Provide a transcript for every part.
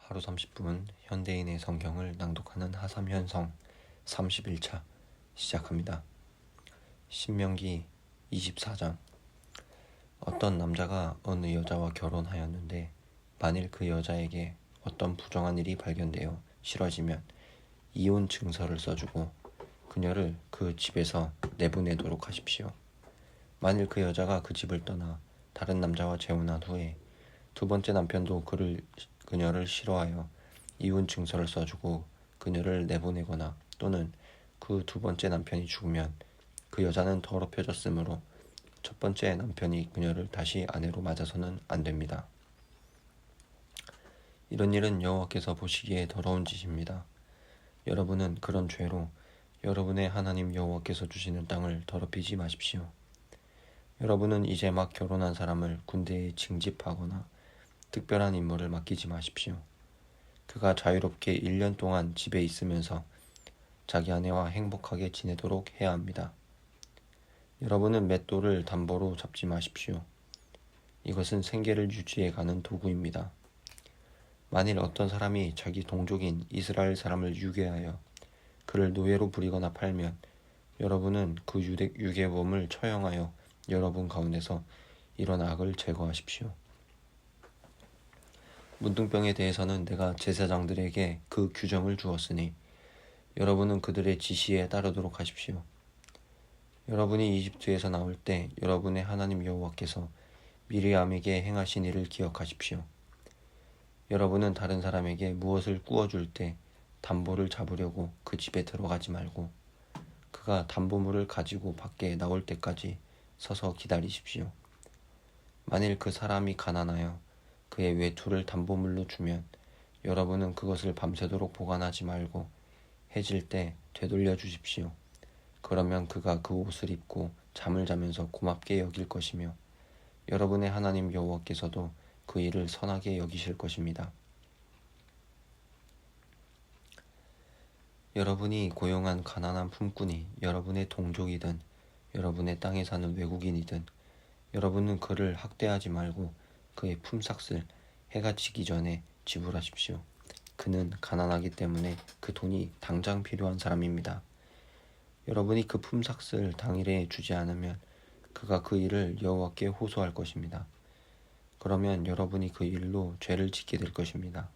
하루 30분 현대인의 성경을 낭독하는 하삼현성 31차 시작합니다. 신명기 24장. 어떤 남자가 어느 여자와 결혼하였는데 만일 그 여자에게 어떤 부정한 일이 발견되어 싫어지면 이혼 증서를 써주고 그녀를 그 집에서 내보내도록 하십시오. 만일 그 여자가 그 집을 떠나 다른 남자와 재혼한 후에 두 번째 남편도 그녀를 싫어하여 이혼 증서를 써주고 그녀를 내보내거나 또는 그 두 번째 남편이 죽으면 그 여자는 더럽혀졌으므로 첫 번째 남편이 그녀를 다시 아내로 맞아서는 안 됩니다. 이런 일은 여호와께서 보시기에 더러운 짓입니다. 여러분은 그런 죄로 여러분의 하나님 여호와께서 주시는 땅을 더럽히지 마십시오. 여러분은 이제 막 결혼한 사람을 군대에 징집하거나 특별한 임무를 맡기지 마십시오. 그가 자유롭게 1년 동안 집에 있으면서 자기 아내와 행복하게 지내도록 해야 합니다. 여러분은 맷돌을 담보로 잡지 마십시오. 이것은 생계를 유지해 가는 도구입니다. 만일 어떤 사람이 자기 동족인 이스라엘 사람을 유괴하여 그를 노예로 부리거나 팔면 여러분은 그 유괴범을 처형하여 여러분 가운데서 이런 악을 제거하십시오. 문둥병에 대해서는 내가 제사장들에게 그 규정을 주었으니 여러분은 그들의 지시에 따르도록 하십시오. 여러분이 이집트에서 나올 때 여러분의 하나님 여호와께서 미리암에게 행하신 일을 기억하십시오. 여러분은 다른 사람에게 무엇을 구워줄 때 담보를 잡으려고 그 집에 들어가지 말고 그가 담보물을 가지고 밖에 나올 때까지 서서 기다리십시오. 만일 그 사람이 가난하여 그의 외투를 담보물로 주면 여러분은 그것을 밤새도록 보관하지 말고 해질 때 되돌려 주십시오. 그러면 그가 그 옷을 입고 잠을 자면서 고맙게 여길 것이며 여러분의 하나님 여호와께서도 그 일을 선하게 여기실 것입니다. 여러분이 고용한 가난한 품꾼이 여러분의 동족이든 여러분의 땅에 사는 외국인이든 여러분은 그를 학대하지 말고 그의 품삯을 해가 지기 전에 지불하십시오. 그는 가난하기 때문에 그 돈이 당장 필요한 사람입니다. 여러분이 그 품삯을 당일에 주지 않으면 그가 그 일을 여호와께 호소할 것입니다. 그러면 여러분이 그 일로 죄를 짓게 될 것입니다.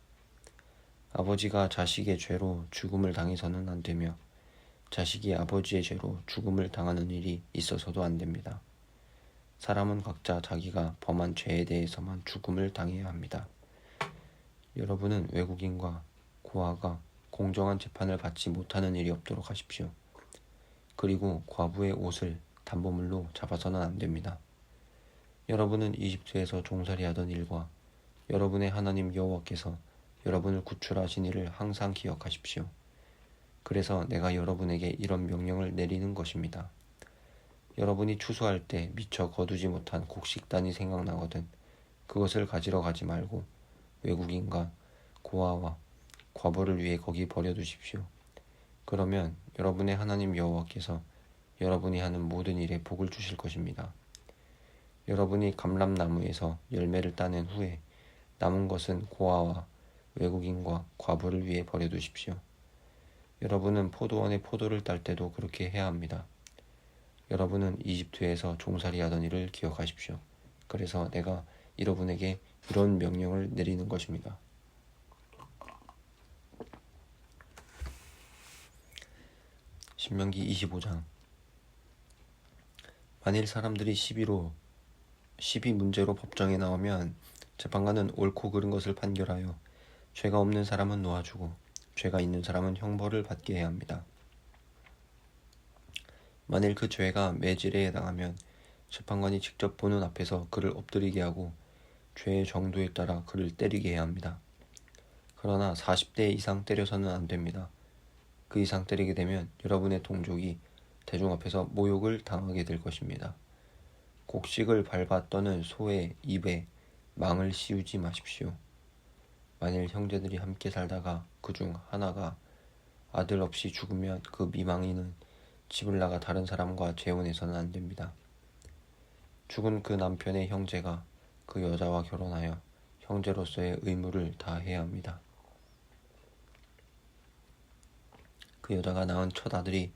아버지가 자식의 죄로 죽음을 당해서는 안 되며 자식이 아버지의 죄로 죽음을 당하는 일이 있어서도 안 됩니다. 사람은 각자 자기가 범한 죄에 대해서만 죽음을 당해야 합니다. 여러분은 외국인과 고아가 공정한 재판을 받지 못하는 일이 없도록 하십시오. 그리고 과부의 옷을 담보물로 잡아서는 안 됩니다. 여러분은 이집트에서 종살이하던 일과 여러분의 하나님 여호와께서 여러분을 구출하신 일을 항상 기억하십시오. 그래서 내가 여러분에게 이런 명령을 내리는 것입니다. 여러분이 추수할 때 미처 거두지 못한 곡식단이 생각나거든 그것을 가지러 가지 말고 외국인과 고아와 과부를 위해 거기 버려두십시오. 그러면 여러분의 하나님 여호와께서 여러분이 하는 모든 일에 복을 주실 것입니다. 여러분이 감람나무에서 열매를 따낸 후에 남은 것은 고아와 외국인과 과부를 위해 버려두십시오. 여러분은 포도원에 포도를 딸 때도 그렇게 해야 합니다. 여러분은 이집트에서 종살이하던 일을 기억하십시오. 그래서 내가 여러분에게 이런 명령을 내리는 것입니다. 신명기 25장. 만일 사람들이 시비 문제로 법정에 나오면 재판관은 옳고 그른 것을 판결하여 죄가 없는 사람은 놓아주고 죄가 있는 사람은 형벌을 받게 해야 합니다. 만일 그 죄가 매질에 해당하면 재판관이 직접 보는 앞에서 그를 엎드리게 하고 죄의 정도에 따라 그를 때리게 해야 합니다. 그러나 40대 이상 때려서는 안 됩니다. 그 이상 때리게 되면 여러분의 동족이 대중 앞에서 모욕을 당하게 될 것입니다. 곡식을 밟아 떠는 소의 입에 망을 씌우지 마십시오. 만일 형제들이 함께 살다가 그중 하나가 아들 없이 죽으면 그 미망인은 집을 나가 다른 사람과 재혼해서는 안 됩니다. 죽은 그 남편의 형제가 그 여자와 결혼하여 형제로서의 의무를 다해야 합니다. 그 여자가 낳은 첫 아들이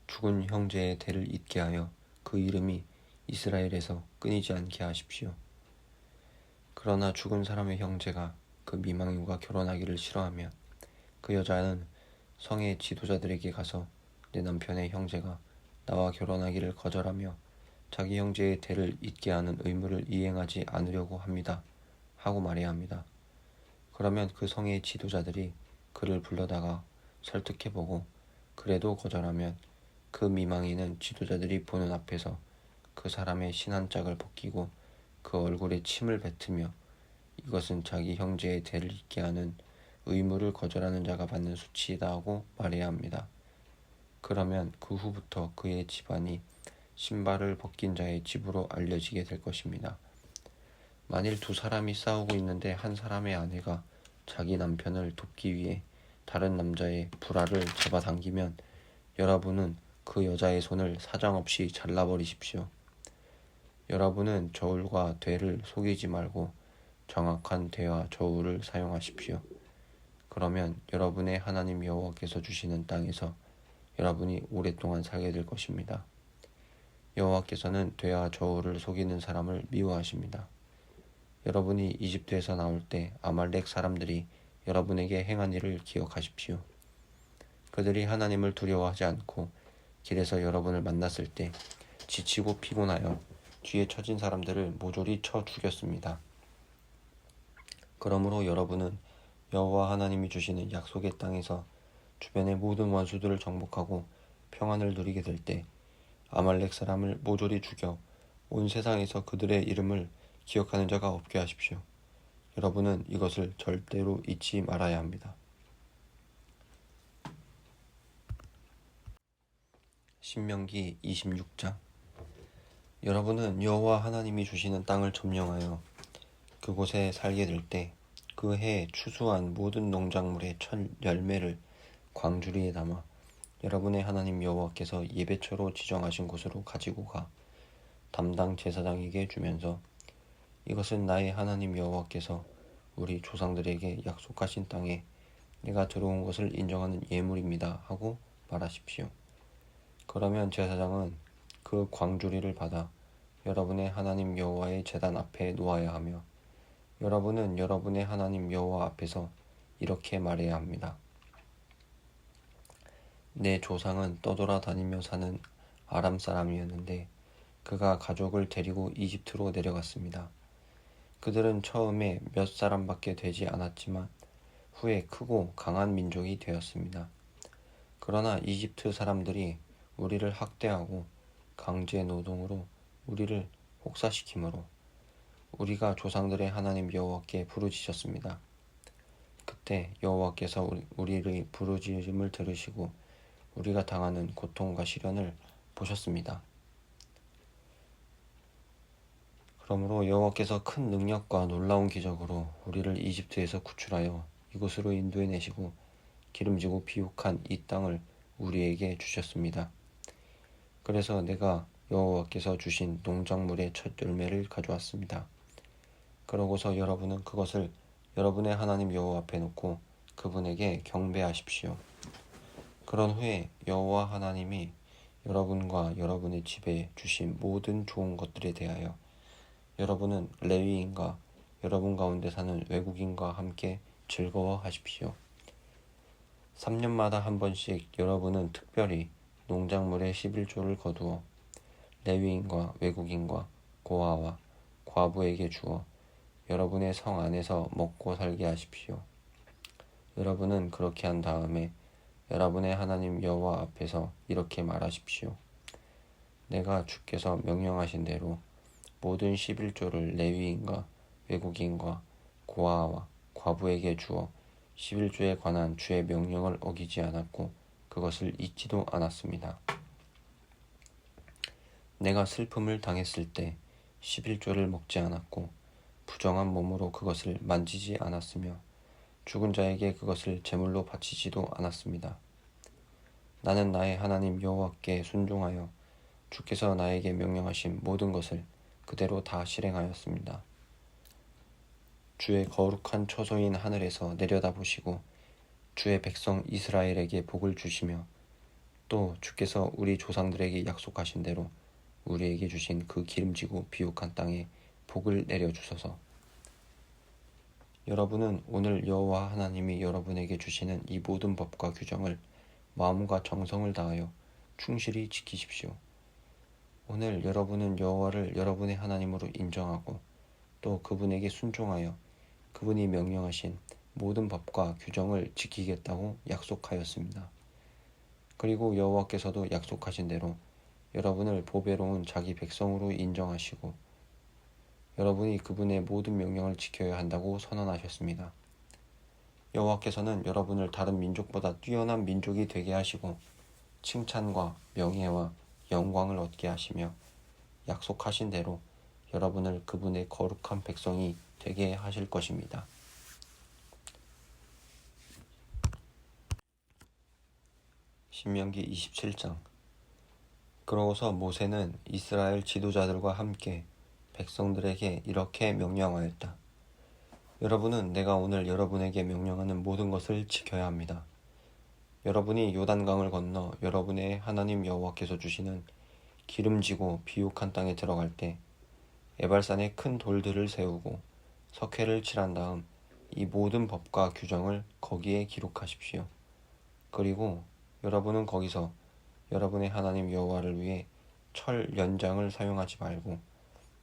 죽은 형제의 대를 잇게 하여 그 이름이 이스라엘에서 끊이지 않게 하십시오. 그러나 죽은 사람의 형제가 그 미망인과 결혼하기를 싫어하면 그 여자는 성의 지도자들에게 가서 내 남편의 형제가 나와 결혼하기를 거절하며 자기 형제의 대를 잇게 하는 의무를 이행하지 않으려고 합니다. 하고 말해야 합니다. 그러면 그 성의 지도자들이 그를 불러다가 설득해보고 그래도 거절하면 그 미망인은 지도자들이 보는 앞에서 그 사람의 신한짝을 벗기고 그 얼굴에 침을 뱉으며 이것은 자기 형제의 대를 잇게 하는 의무를 거절하는 자가 받는 수치이다 하고 말해야 합니다. 그러면 그 후부터 그의 집안이 신발을 벗긴 자의 집으로 알려지게 될 것입니다. 만일 두 사람이 싸우고 있는데 한 사람의 아내가 자기 남편을 돕기 위해 다른 남자의 불알을 잡아당기면 여러분은 그 여자의 손을 사정없이 잘라버리십시오. 여러분은 저울과 되를 속이지 말고 정확한 되와 저울을 사용하십시오. 그러면 여러분의 하나님 여호와께서 주시는 땅에서 여러분이 오랫동안 살게 될 것입니다. 여호와께서는 되와 저울을 속이는 사람을 미워하십니다. 여러분이 이집트에서 나올 때 아말렉 사람들이 여러분에게 행한 일을 기억하십시오. 그들이 하나님을 두려워하지 않고 길에서 여러분을 만났을 때 지치고 피곤하여 뒤에 처진 사람들을 모조리 쳐 죽였습니다. 그러므로 여러분은 여호와 하나님이 주시는 약속의 땅에서 주변의 모든 원수들을 정복하고 평안을 누리게 될 때 아말렉 사람을 모조리 죽여 온 세상에서 그들의 이름을 기억하는 자가 없게 하십시오. 여러분은 이것을 절대로 잊지 말아야 합니다. 신명기 26장. 여러분은 여호와 하나님이 주시는 땅을 점령하여 그곳에 살게 될 때 그 해에 추수한 모든 농작물의 첫 열매를 광주리에 담아 여러분의 하나님 여호와께서 예배처로 지정하신 곳으로 가지고 가 담당 제사장에게 주면서 이것은 나의 하나님 여호와께서 우리 조상들에게 약속하신 땅에 내가 들어온 것을 인정하는 예물입니다 하고 말하십시오. 그러면 제사장은 그 광주리를 받아 여러분의 하나님 여호와의 제단 앞에 놓아야 하며 여러분은 여러분의 하나님 여호와 앞에서 이렇게 말해야 합니다. 내 조상은 떠돌아다니며 사는 아람 사람이었는데 그가 가족을 데리고 이집트로 내려갔습니다. 그들은 처음에 몇 사람밖에 되지 않았지만 후에 크고 강한 민족이 되었습니다. 그러나 이집트 사람들이 우리를 학대하고 강제 노동으로 우리를 혹사시키므로 우리가 조상들의 하나님 여호와께 부르짖었습니다. 그때 여호와께서 우리의 부르짖음을 들으시고 우리가 당하는 고통과 시련을 보셨습니다. 그러므로 여호와께서 큰 능력과 놀라운 기적으로 우리를 이집트에서 구출하여 이곳으로 인도해내시고 기름지고 비옥한 이 땅을 우리에게 주셨습니다. 그래서 내가 여호와께서 주신 농작물의 첫 열매를 가져왔습니다. 그러고서 여러분은 그것을 여러분의 하나님 여호와 앞에 놓고 그분에게 경배하십시오. 그런 후에 여호와 하나님이 여러분과 여러분의 집에 주신 모든 좋은 것들에 대하여 여러분은 레위인과 여러분 가운데 사는 외국인과 함께 즐거워하십시오. 3년마다 한 번씩 여러분은 특별히 농작물의 11조를 거두어 레위인과 외국인과 고아와 과부에게 주어 여러분의 성 안에서 먹고 살게 하십시오. 여러분은 그렇게 한 다음에 여러분의 하나님 여호와 앞에서 이렇게 말하십시오. 내가 주께서 명령하신 대로 모든 11조를 레위인과 외국인과 고아와 과부에게 주어 11조에 관한 주의 명령을 어기지 않았고 그것을 잊지도 않았습니다. 내가 슬픔을 당했을 때 11조를 먹지 않았고 부정한 몸으로 그것을 만지지 않았으며 죽은 자에게 그것을 제물로 바치지도 않았습니다. 나는 나의 하나님 여호와께 순종하여 주께서 나에게 명령하신 모든 것을 그대로 다 실행하였습니다. 주의 거룩한 처소인 하늘에서 내려다보시고 주의 백성 이스라엘에게 복을 주시며 또 주께서 우리 조상들에게 약속하신 대로 우리에게 주신 그 기름지고 비옥한 땅에 복을 내려주소서. 여러분은 오늘 여호와 하나님이 여러분에게 주시는 이 모든 법과 규정을 마음과 정성을 다하여 충실히 지키십시오. 오늘 여러분은 여호와를 여러분의 하나님으로 인정하고 또 그분에게 순종하여 그분이 명령하신 모든 법과 규정을 지키겠다고 약속하였습니다. 그리고 여호와께서도 약속하신 대로 여러분을 보배로운 자기 백성으로 인정하시고 여러분이 그분의 모든 명령을 지켜야 한다고 선언하셨습니다. 여호와께서는 여러분을 다른 민족보다 뛰어난 민족이 되게 하시고 칭찬과 명예와 영광을 얻게 하시며 약속하신 대로 여러분을 그분의 거룩한 백성이 되게 하실 것입니다. 신명기 27장. 그러고서 모세는 이스라엘 지도자들과 함께 백성들에게 이렇게 명령하였다. 여러분은 내가 오늘 여러분에게 명령하는 모든 것을 지켜야 합니다. 여러분이 요단강을 건너 여러분의 하나님 여호와께서 주시는 기름지고 비옥한 땅에 들어갈 때 에발산에 큰 돌들을 세우고 석회를 칠한 다음 이 모든 법과 규정을 거기에 기록하십시오. 그리고 여러분은 거기서 여러분의 하나님 여호와를 위해 철 연장을 사용하지 말고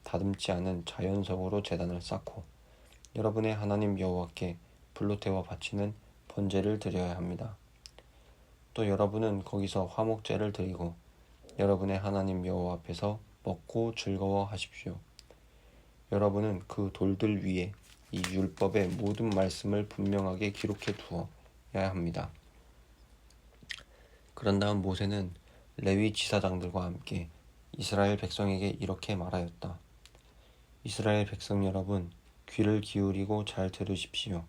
다듬지 않은 자연석으로 제단을 쌓고 여러분의 하나님 여호와께 불로 태워 바치는 번제를 드려야 합니다. 또 여러분은 거기서 화목제를 드리고 여러분의 하나님 여호와 앞에서 먹고 즐거워하십시오. 여러분은 그 돌들 위에 이 율법의 모든 말씀을 분명하게 기록해 두어야 합니다. 그런 다음 모세는 레위 지사장들과 함께 이스라엘 백성에게 이렇게 말하였다. 이스라엘 백성 여러분, 귀를 기울이고 잘 들으십시오.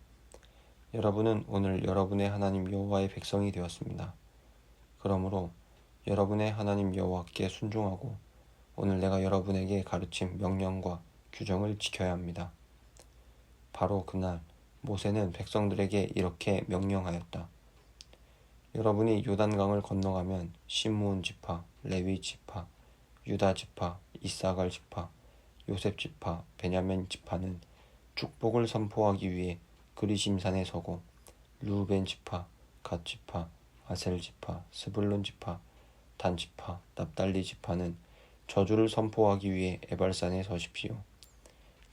여러분은 오늘 여러분의 하나님 여호와의 백성이 되었습니다. 그러므로 여러분의 하나님 여호와께 순종하고 오늘 내가 여러분에게 가르친 명령과 규정을 지켜야 합니다. 바로 그날 모세는 백성들에게 이렇게 명령하였다. 여러분이 요단강을 건너가면 시므온 지파, 레위 지파, 유다 지파, 이사갈 지파, 요셉 지파, 베냐민 지파는 축복을 선포하기 위해 그리심산에 서고 르우벤 지파, 갓 지파, 아셀 지파, 스불론 지파, 단 지파, 납달리 지파는 저주를 선포하기 위해 에발산에 서십시오.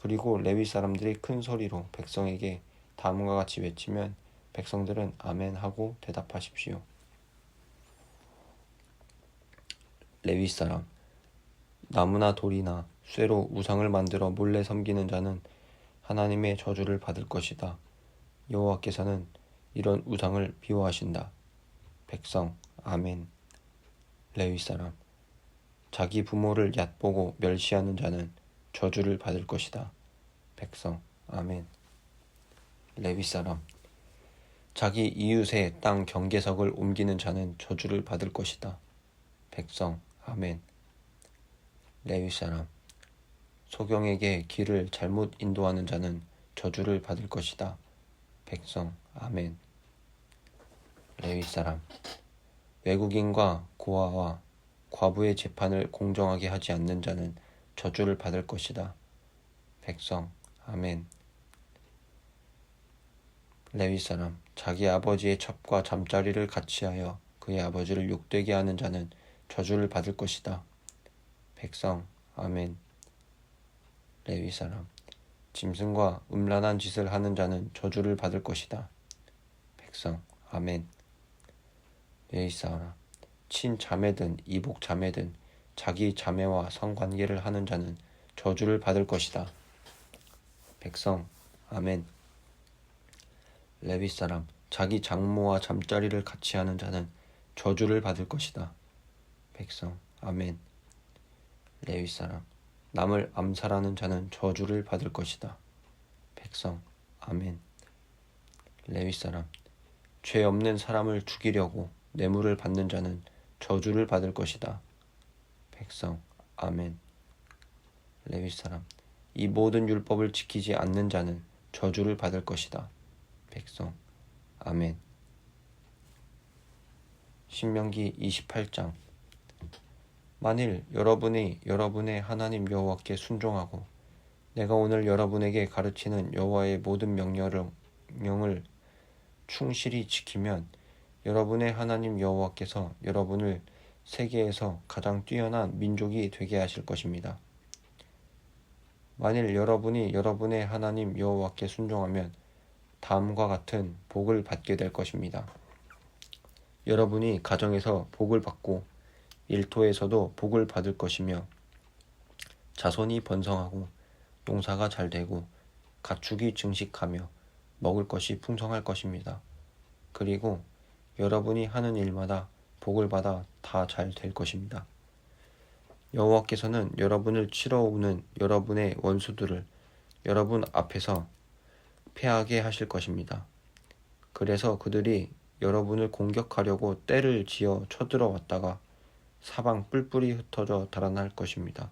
그리고 레위 사람들이 큰 소리로 백성에게 다음과 같이 외치면 백성들은 아멘 하고 대답하십시오. 레위 사람, 나무나 돌이나 쇠로 우상을 만들어 몰래 섬기는 자는 하나님의 저주를 받을 것이다. 여호와께서는 이런 우상을 미워하신다. 백성, 아멘. 레위 사람, 자기 부모를 얕보고 멸시하는 자는 저주를 받을 것이다. 백성, 아멘. 레위 사람, 자기 이웃의 땅 경계석을 옮기는 자는 저주를 받을 것이다. 백성, 아멘. 레위 사람, 소경에게 길을 잘못 인도하는 자는 저주를 받을 것이다. 백성, 아멘. 레위 사람, 외국인과 고아와 과부의 재판을 공정하게 하지 않는 자는 저주를 받을 것이다. 백성, 아멘. 레위 사람, 자기 아버지의 첩과 잠자리를 같이 하여 그의 아버지를 욕되게 하는 자는 저주를 받을 것이다. 백성, 아멘. 레위 사람, 짐승과 음란한 짓을 하는 자는 저주를 받을 것이다. 백성, 아멘. 레위 사람, 친자매든 이복자매든 자기 자매와 성관계를 하는 자는 저주를 받을 것이다. 백성, 아멘. 레위 사람, 자기 장모와 잠자리를 같이 하는 자는 저주를 받을 것이다. 백성, 아멘. 레위 사람, 남을 암살하는 자는 저주를 받을 것이다. 백성, 아멘. 레위 사람, 죄 없는 사람을 죽이려고 뇌물을 받는 자는 저주를 받을 것이다. 백성, 아멘. 레위 사람, 이 모든 율법을 지키지 않는 자는 저주를 받을 것이다. 백성, 아멘. 신명기 28장. 만일 여러분의 하나님 여호와께 순종하고 내가 오늘 여러분에게 가르치는 여호와의 모든 명령을 충실히 지키면 여러분의 하나님 여호와께서 여러분을 세계에서 가장 뛰어난 민족이 되게 하실 것입니다. 만일 여러분이 여러분의 하나님 여호와께 순종하면 다음과 같은 복을 받게 될 것입니다. 여러분이 가정에서 복을 받고 일터에서도 복을 받을 것이며 자손이 번성하고 농사가 잘 되고 가축이 증식하며 먹을 것이 풍성할 것입니다. 그리고 여러분이 하는 일마다 복을 받아 다 잘 될 것입니다. 여호와께서는 여러분을 치러 오는 여러분의 원수들을 여러분 앞에서 패하게 하실 것입니다. 그래서 그들이 여러분을 공격하려고 떼를 지어 쳐들어왔다가 사방 뿔뿔이 흩어져 달아날 것입니다.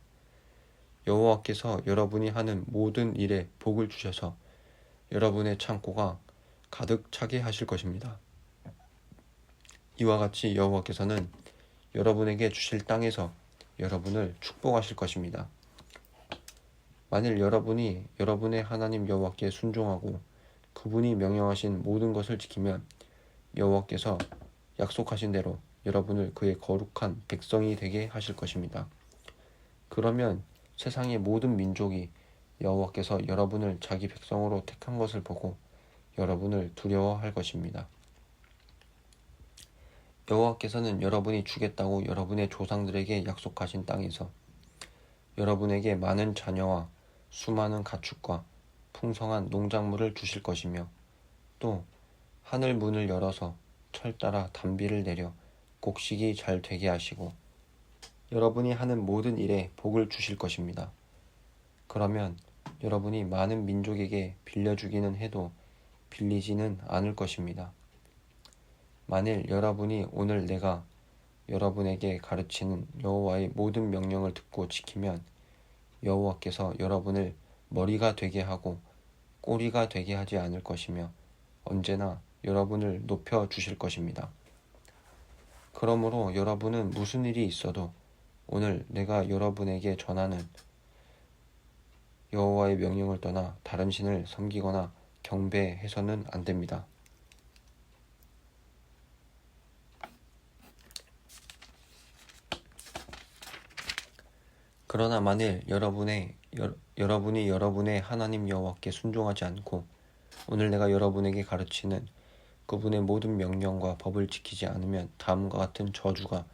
여호와께서 여러분이 하는 모든 일에 복을 주셔서 여러분의 창고가 가득 차게 하실 것입니다. 이와 같이 여호와께서는 여러분에게 주실 땅에서 여러분을 축복하실 것입니다. 만일 여러분이 여러분의 하나님 여호와께 순종하고 그분이 명령하신 모든 것을 지키면 여호와께서 약속하신 대로 여러분을 그의 거룩한 백성이 되게 하실 것입니다. 그러면 세상의 모든 민족이 여호와께서 여러분을 자기 백성으로 택한 것을 보고 여러분을 두려워할 것입니다. 여호와께서는 여러분이 주겠다고 여러분의 조상들에게 약속하신 땅에서 여러분에게 많은 자녀와 수많은 가축과 풍성한 농작물을 주실 것이며 또 하늘 문을 열어서 철 따라 단비를 내려 곡식이 잘 되게 하시고 여러분이 하는 모든 일에 복을 주실 것입니다. 그러면 여러분이 많은 민족에게 빌려주기는 해도 빌리지는 않을 것입니다. 만일 여러분이 오늘 내가 여러분에게 가르치는 여호와의 모든 명령을 듣고 지키면 여호와께서 여러분을 머리가 되게 하고 꼬리가 되게 하지 않을 것이며 언제나 여러분을 높여 주실 것입니다. 그러므로 여러분은 무슨 일이 있어도 오늘 내가 여러분에게 전하는 여호와의 명령을 떠나 다른 신을 섬기거나 경배해서는 안 됩니다. 그러나 만일 여러분이 여러분의 하나님 여호와께 순종하지 않고 오늘 내가 여러분에게 가르치는 그분의 모든 명령과 법을 지키지 않으면 다음과 같은 저주가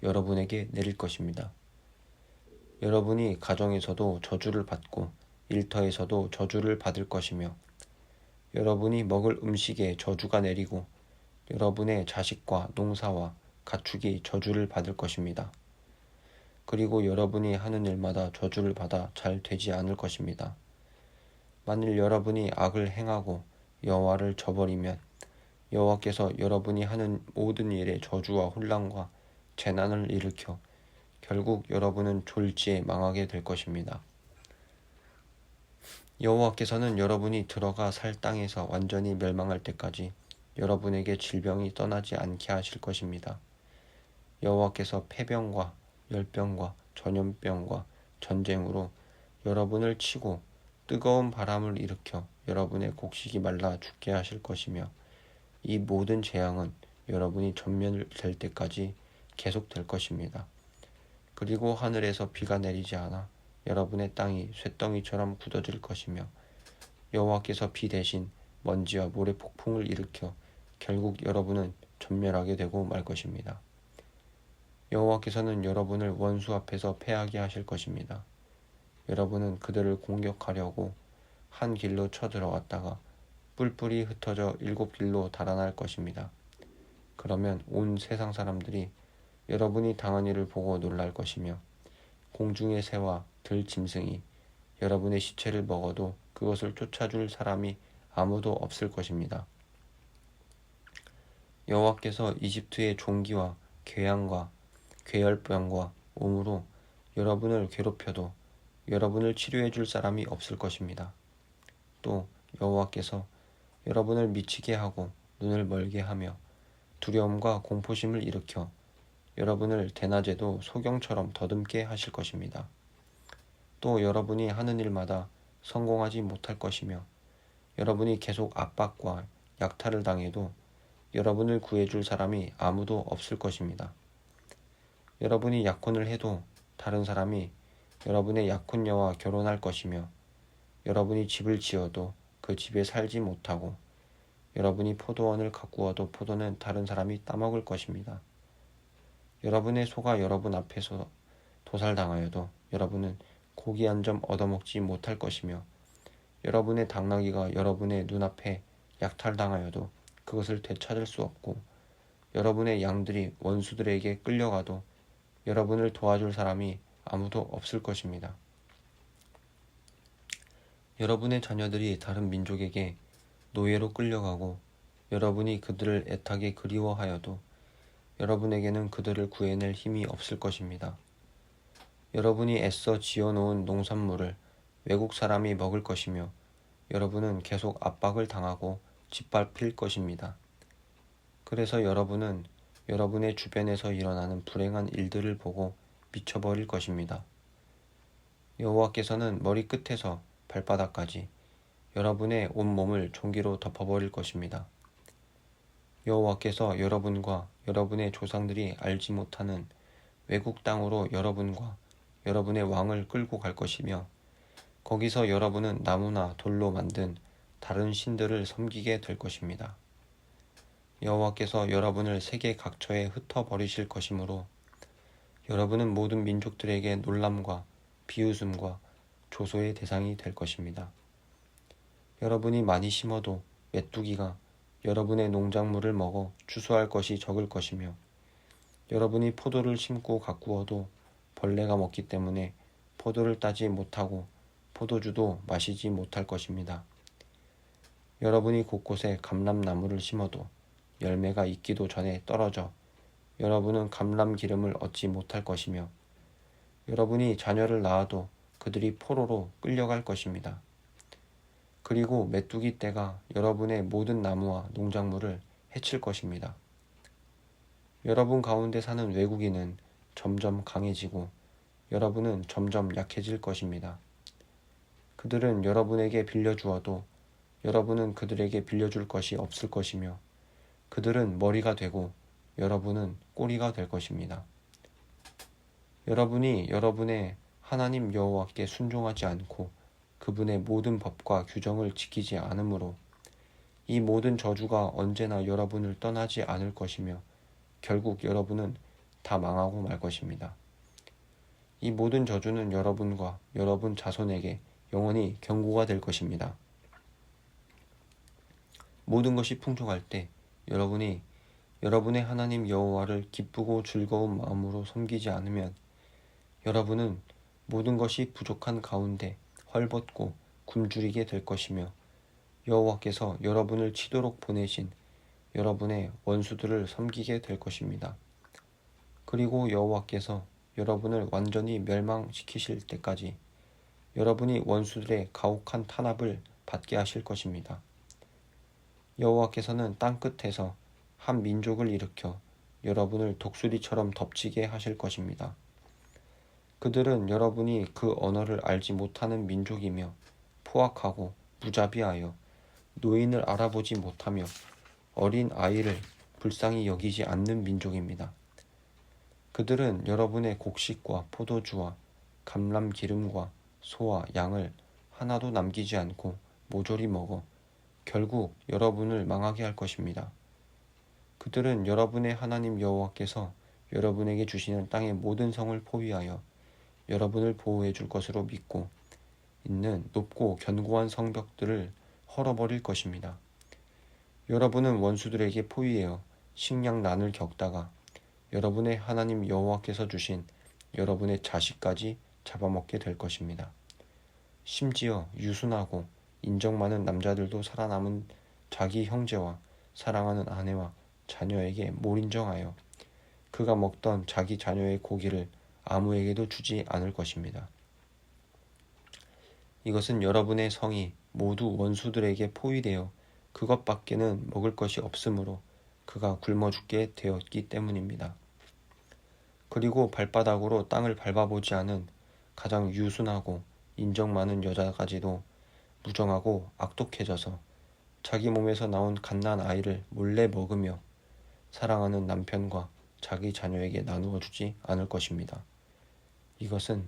여러분에게 내릴 것입니다. 여러분이 가정에서도 저주를 받고 일터에서도 저주를 받을 것이며 여러분이 먹을 음식에 저주가 내리고 여러분의 자식과 농사와 가축이 저주를 받을 것입니다. 그리고 여러분이 하는 일마다 저주를 받아 잘 되지 않을 것입니다. 만일 여러분이 악을 행하고 여호와를 저버리면 여호와께서 여러분이 하는 모든 일에 저주와 혼란과 재난을 일으켜 결국 여러분은 졸지에 망하게 될 것입니다. 여호와께서는 여러분이 들어가 살 땅에서 완전히 멸망할 때까지 여러분에게 질병이 떠나지 않게 하실 것입니다. 여호와께서 폐병과 열병과 전염병과 전쟁으로 여러분을 치고 뜨거운 바람을 일으켜 여러분의 곡식이 말라 죽게 하실 것이며 이 모든 재앙은 여러분이 전멸될 때까지 계속될 것입니다. 그리고 하늘에서 비가 내리지 않아 여러분의 땅이 쇳덩이처럼 굳어질 것이며 여호와께서 비 대신 먼지와 모래 폭풍을 일으켜 결국 여러분은 전멸하게 되고 말 것입니다. 여호와께서는 여러분을 원수 앞에서 패하게 하실 것입니다. 여러분은 그들을 공격하려고 한 길로 쳐들어갔다가 뿔뿔이 흩어져 7길로 달아날 것입니다. 그러면 온 세상 사람들이 여러분이 당한 일을 보고 놀랄 것이며 공중의 새와 들짐승이 여러분의 시체를 먹어도 그것을 쫓아줄 사람이 아무도 없을 것입니다. 여호와께서 이집트의 종기와 괴양과 괴열병과 옴으로 여러분을 괴롭혀도 여러분을 치료해 줄 사람이 없을 것입니다. 또 여호와께서 여러분을 미치게 하고 눈을 멀게 하며 두려움과 공포심을 일으켜 여러분을 대낮에도 소경처럼 더듬게 하실 것입니다. 또 여러분이 하는 일마다 성공하지 못할 것이며 여러분이 계속 압박과 약탈을 당해도 여러분을 구해줄 사람이 아무도 없을 것입니다. 여러분이 약혼을 해도 다른 사람이 여러분의 약혼녀와 결혼할 것이며 여러분이 집을 지어도 그 집에 살지 못하고 여러분이 포도원을 가꾸어도 포도는 다른 사람이 따먹을 것입니다. 여러분의 소가 여러분 앞에서 도살당하여도 여러분은 고기 한 점 얻어먹지 못할 것이며 여러분의 당나귀가 여러분의 눈앞에 약탈당하여도 그것을 되찾을 수 없고 여러분의 양들이 원수들에게 끌려가도 여러분을 도와줄 사람이 아무도 없을 것입니다. 여러분의 자녀들이 다른 민족에게 노예로 끌려가고 여러분이 그들을 애타게 그리워하여도 여러분에게는 그들을 구해낼 힘이 없을 것입니다. 여러분이 애써 지어놓은 농산물을 외국 사람이 먹을 것이며 여러분은 계속 압박을 당하고 짓밟힐 것입니다. 그래서 여러분은 여러분의 주변에서 일어나는 불행한 일들을 보고 미쳐버릴 것입니다. 여호와께서는 머리끝에서 발바닥까지 여러분의 온몸을 종기로 덮어버릴 것입니다. 여호와께서 여러분과 여러분의 조상들이 알지 못하는 외국 땅으로 여러분과 여러분의 왕을 끌고 갈 것이며 거기서 여러분은 나무나 돌로 만든 다른 신들을 섬기게 될 것입니다. 여호와께서 여러분을 세계 각처에 흩어버리실 것이므로 여러분은 모든 민족들에게 놀람과 비웃음과 조소의 대상이 될 것입니다. 여러분이 많이 심어도 메뚜기가 여러분의 농작물을 먹어 추수할 것이 적을 것이며 여러분이 포도를 심고 가꾸어도 벌레가 먹기 때문에 포도를 따지 못하고 포도주도 마시지 못할 것입니다. 여러분이 곳곳에 감람나무를 심어도 열매가 익기도 전에 떨어져 여러분은 감람 기름을 얻지 못할 것이며 여러분이 자녀를 낳아도 그들이 포로로 끌려갈 것입니다. 그리고 메뚜기 떼가 여러분의 모든 나무와 농작물을 해칠 것입니다. 여러분 가운데 사는 외국인은 점점 강해지고 여러분은 점점 약해질 것입니다. 그들은 여러분에게 빌려주어도 여러분은 그들에게 빌려줄 것이 없을 것이며 그들은 머리가 되고 여러분은 꼬리가 될 것입니다. 여러분이 여러분의 하나님 여호와께 순종하지 않고 그분의 모든 법과 규정을 지키지 않으므로 이 모든 저주가 언제나 여러분을 떠나지 않을 것이며 결국 여러분은 다 망하고 말 것입니다. 이 모든 저주는 여러분과 여러분 자손에게 영원히 경고가 될 것입니다. 모든 것이 풍족할 때 여러분이 여러분의 하나님 여호와를 기쁘고 즐거운 마음으로 섬기지 않으면 여러분은 모든 것이 부족한 가운데 헐벗고 굶주리게 될 것이며 여호와께서 여러분을 치도록 보내신 여러분의 원수들을 섬기게 될 것입니다. 그리고 여호와께서 여러분을 완전히 멸망시키실 때까지 여러분이 원수들의 가혹한 탄압을 받게 하실 것입니다. 여호와께서는 땅끝에서 한 민족을 일으켜 여러분을 독수리처럼 덮치게 하실 것입니다. 그들은 여러분이 그 언어를 알지 못하는 민족이며 포악하고 무자비하여 노인을 알아보지 못하며 어린 아이를 불쌍히 여기지 않는 민족입니다. 그들은 여러분의 곡식과 포도주와 감람 기름과 소와 양을 하나도 남기지 않고 모조리 먹어 결국 여러분을 망하게 할 것입니다. 그들은 여러분의 하나님 여호와께서 여러분에게 주시는 땅의 모든 성을 포위하여 여러분을 보호해 줄 것으로 믿고 있는 높고 견고한 성벽들을 헐어버릴 것입니다. 여러분은 원수들에게 포위하여 식량난을 겪다가 여러분의 하나님 여호와께서 주신 여러분의 자식까지 잡아먹게 될 것입니다. 심지어 유순하고 인정 많은 남자들도 살아남은 자기 형제와 사랑하는 아내와 자녀에게 몰인정하여 그가 먹던 자기 자녀의 고기를 아무에게도 주지 않을 것입니다. 이것은 여러분의 성이 모두 원수들에게 포위되어 그것밖에는 먹을 것이 없으므로 그가 굶어 죽게 되었기 때문입니다. 그리고 발바닥으로 땅을 밟아보지 않은 가장 유순하고 인정 많은 여자까지도 무정하고 악독해져서 자기 몸에서 나온 갓난 아이를 몰래 먹으며 사랑하는 남편과 자기 자녀에게 나누어 주지 않을 것입니다. 이것은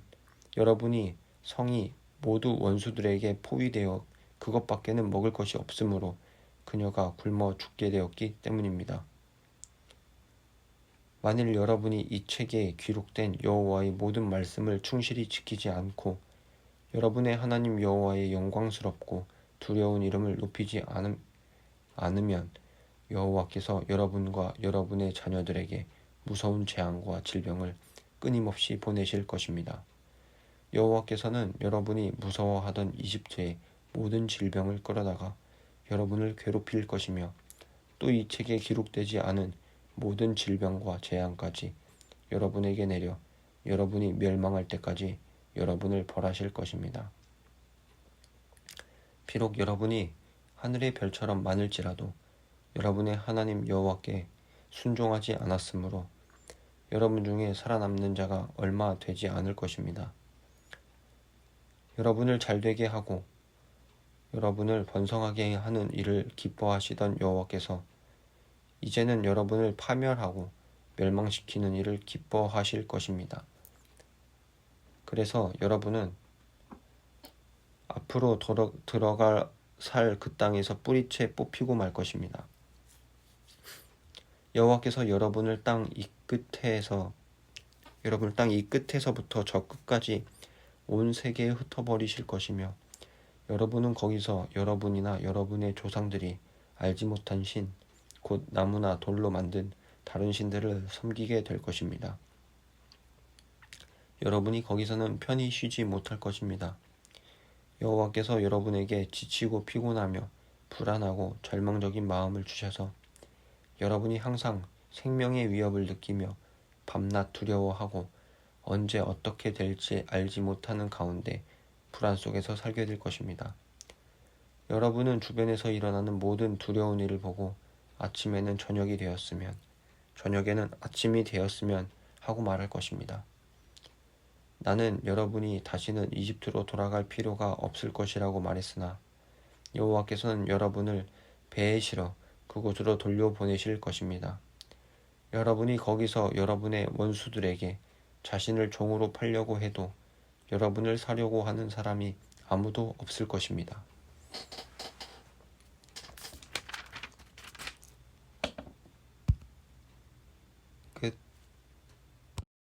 여러분이 성이 모두 원수들에게 포위되어 그것밖에는 먹을 것이 없으므로 그녀가 굶어 죽게 되었기 때문입니다. 만일 여러분이 이 책에 기록된 여호와의 모든 말씀을 충실히 지키지 않고 여러분의 하나님 여호와의 영광스럽고 두려운 이름을 높이지 않으면 여호와께서 여러분과 여러분의 자녀들에게 무서운 재앙과 질병을 끊임없이 보내실 것입니다. 여호와께서는 여러분이 무서워하던 이집트의 모든 질병을 끌어다가 여러분을 괴롭힐 것이며 또 이 책에 기록되지 않은 모든 질병과 재앙까지 여러분에게 내려 여러분이 멸망할 때까지 여러분을 벌하실 것입니다. 비록 여러분이 하늘의 별처럼 많을지라도 여러분의 하나님 여호와께 순종하지 않았으므로 여러분 중에 살아남는 자가 얼마 되지 않을 것입니다. 여러분을 잘되게 하고 여러분을 번성하게 하는 일을 기뻐하시던 여호와께서 이제는 여러분을 파멸하고 멸망시키는 일을 기뻐하실 것입니다. 그래서 여러분은 앞으로 들어갈 살 그 땅에서 뿌리채 뽑히고 말 것입니다. 여호와께서 여러분을 땅 이 끝에서부터 저 끝까지 온 세계에 흩어버리실 것이며 여러분은 거기서 여러분이나 여러분의 조상들이 알지 못한 신, 곧 나무나 돌로 만든 다른 신들을 섬기게 될 것입니다. 여러분이 거기서는 편히 쉬지 못할 것입니다. 여호와께서 여러분에게 지치고 피곤하며 불안하고 절망적인 마음을 주셔서 여러분이 항상 생명의 위협을 느끼며 밤낮 두려워하고 언제 어떻게 될지 알지 못하는 가운데 불안 속에서 살게 될 것입니다. 여러분은 주변에서 일어나는 모든 두려운 일을 보고 아침에는 저녁이 되었으면, 저녁에는 아침이 되었으면 하고 말할 것입니다. 나는 여러분이 다시는 이집트로 돌아갈 필요가 없을 것이라고 말했으나 여호와께서는 여러분을 배에 실어 그곳으로 돌려보내실 것입니다. 여러분이 거기서 여러분의 원수들에게 자신을 종으로 팔려고 해도 여러분을 사려고 하는 사람이 아무도 없을 것입니다. 끝.